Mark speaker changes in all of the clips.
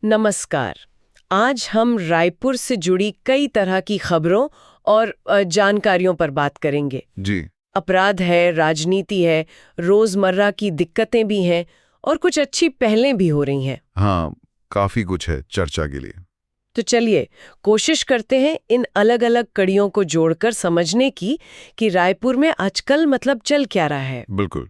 Speaker 1: नमस्कार। आज हम रायपुर से जुड़ी कई तरह की खबरों और जानकारियों पर बात करेंगे।
Speaker 2: जी।
Speaker 1: अपराध है, राजनीति है, रोजमर्रा की दिक्कतें भी हैं और कुछ अच्छी पहलें भी हो रही हैं।
Speaker 2: हाँ, काफी कुछ है चर्चा के लिए।
Speaker 1: तो चलिए कोशिश करते हैं इन अलग-अलग कड़ियों को जोड़कर समझने की कि रायपुर में आजकल मतलब चल क्या रहा है।
Speaker 2: बिल्कुल।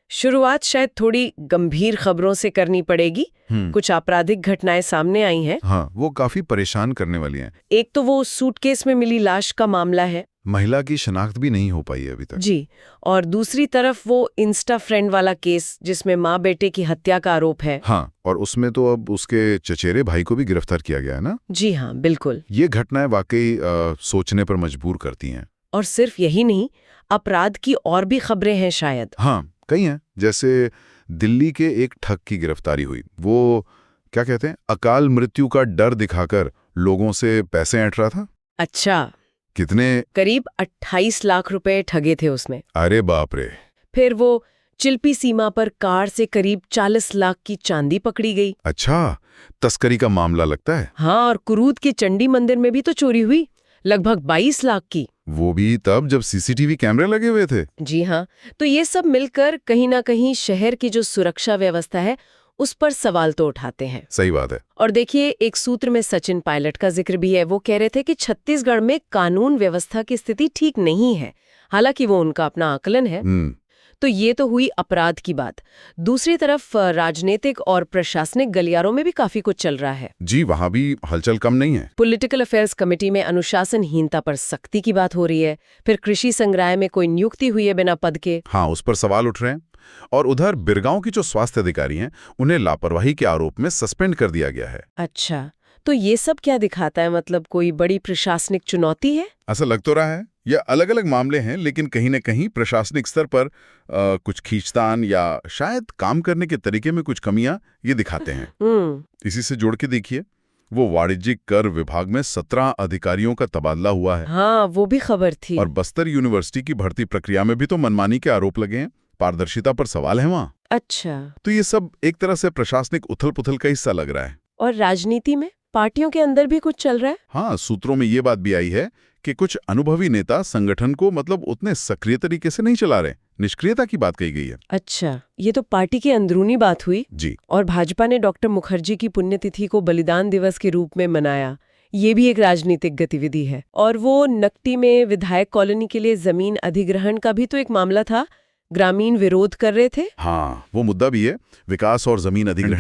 Speaker 1: शुरुआत शायद थोड़ी गंभीर खबरों से करनी पड़ेगी। कुछ आपराधिक घटनाएं सामने आई हैं।
Speaker 2: हाँ, वो काफी परेशान करने वाली हैं।
Speaker 1: एक तो वो सूटकेस में मिली लाश का मामला है।
Speaker 2: महिला की शनाख्त भी नहीं हो पाई है अभी तक।
Speaker 1: जी, और दूसरी तरफ वो इंस्टा फ्रेंड वाला केस जिसमें माँ बेटे की हत्या का आरोप है।
Speaker 2: हाँ, और उसमें तो अब उसके चचेरे भाई को भी गिरफ्तार किया गया है ना।
Speaker 1: जी हाँ, बिल्कुल।
Speaker 2: ये घटनाएं वाकई सोचने पर मजबूर करती हैं।
Speaker 1: और सिर्फ यही नहीं, अपराध की और भी खबरें हैं शायद।
Speaker 2: हाँ, कई हैं। जैसे दिल्ली के एक ठग की गिरफ्तारी हुई। वो क्या कहते हैं, अकाल मृत्यु का डर दिखाकर लोगों से पैसे ऐंठ रहा था।
Speaker 1: अच्छा।
Speaker 2: कितने?
Speaker 1: करीब 28 लाख रुपए ठगे थे उसमें।
Speaker 2: अरे बाप रे।
Speaker 1: फिर वो चिल्पी सीमा पर कार से करीब 40 लाख की चांदी पकड़ी गई।
Speaker 2: अच्छा, तस्करी का मामला लगता है।
Speaker 1: हाँ, और कुरूद के चंडी मंदिर में भी तो चोरी हुई, लगभग 22 लाख की।
Speaker 2: वो भी तब जब सीसीटीवी कैमरे लगे हुए थे।
Speaker 1: जी हाँ, तो ये सब मिलकर कहीं ना कहीं शहर की जो सुरक्षा व्यवस्था है उस पर सवाल तो उठाते हैं।
Speaker 2: सही बात है।
Speaker 1: और देखिए, एक सूत्र में सचिन पायलट का जिक्र भी है। वो कह रहे थे कि छत्तीसगढ़ में कानून व्यवस्था की स्थिति ठीक नहीं है, हालांकि वो उनका अपना आकलन है। तो ये तो हुई अपराध की बात। दूसरी तरफ राजनीतिक और प्रशासनिक गलियारों में भी काफी कुछ चल रहा है।
Speaker 2: जी, वहाँ भी हलचल कम नहीं है।
Speaker 1: पॉलिटिकल अफेयर्स कमेटी में अनुशासनहीनता पर सख्ती की बात हो रही है। फिर कृषि संग्रह में कोई नियुक्ति हुई है बिना पद के।
Speaker 2: हाँ, उस पर सवाल उठ रहे हैं। और उधर बिरगांव की जो स्वास्थ्य अधिकारी हैं, उन्हें लापरवाही के आरोप में सस्पेंड कर दिया गया है।
Speaker 1: अच्छा, तो ये सब क्या दिखाता है? मतलब कोई बड़ी प्रशासनिक चुनौती है?
Speaker 2: ऐसा लग तो रहा है। यह अलग अलग मामले हैं, लेकिन कहीं न कहीं प्रशासनिक स्तर पर कुछ खींचतान या शायद काम करने के तरीके में कुछ कमियां ये दिखाते हैं। इसी से जोड़ के देखिए, वो वाणिज्यिक कर विभाग में 17 अधिकारियों का तबादला हुआ है।
Speaker 1: हाँ, वो भी खबर थी।
Speaker 2: और बस्तर यूनिवर्सिटी की भर्ती प्रक्रिया में भी तो मनमानी के आरोप लगे हैं। पारदर्शिता पर सवाल है वहाँ।
Speaker 1: अच्छा।
Speaker 2: तो ये सब एक तरह से प्रशासनिक उथल-पुथल का हिस्सा लग रहा है।
Speaker 1: और राजनीति में पार्टियों के अंदर भी कुछ चल रहा है?
Speaker 2: हाँ, सूत्रों में ये बात भी आई है कि कुछ अनुभवी नेता संगठन को मतलब उतने सक्रिय तरीके से नहीं चला रहे। निष्क्रियता की बात कही गई है।
Speaker 1: अच्छा, ये तो पार्टी की अंदरूनी बात हुई।
Speaker 2: जी।
Speaker 1: और भाजपा ने डॉक्टर मुखर्जी की पुण्यतिथि को बलिदान दिवस के रूप में मनाया। ये भी एक राजनीतिक गतिविधि है। और वो नकटी में विधायक कॉलोनी के लिए जमीन अधिग्रहण का भी तो एक मामला था। ग्रामीण विरोध कर रहे थे।
Speaker 2: हाँ, वो मुद्दा भी है। विकास और जमीन अधिग्रहण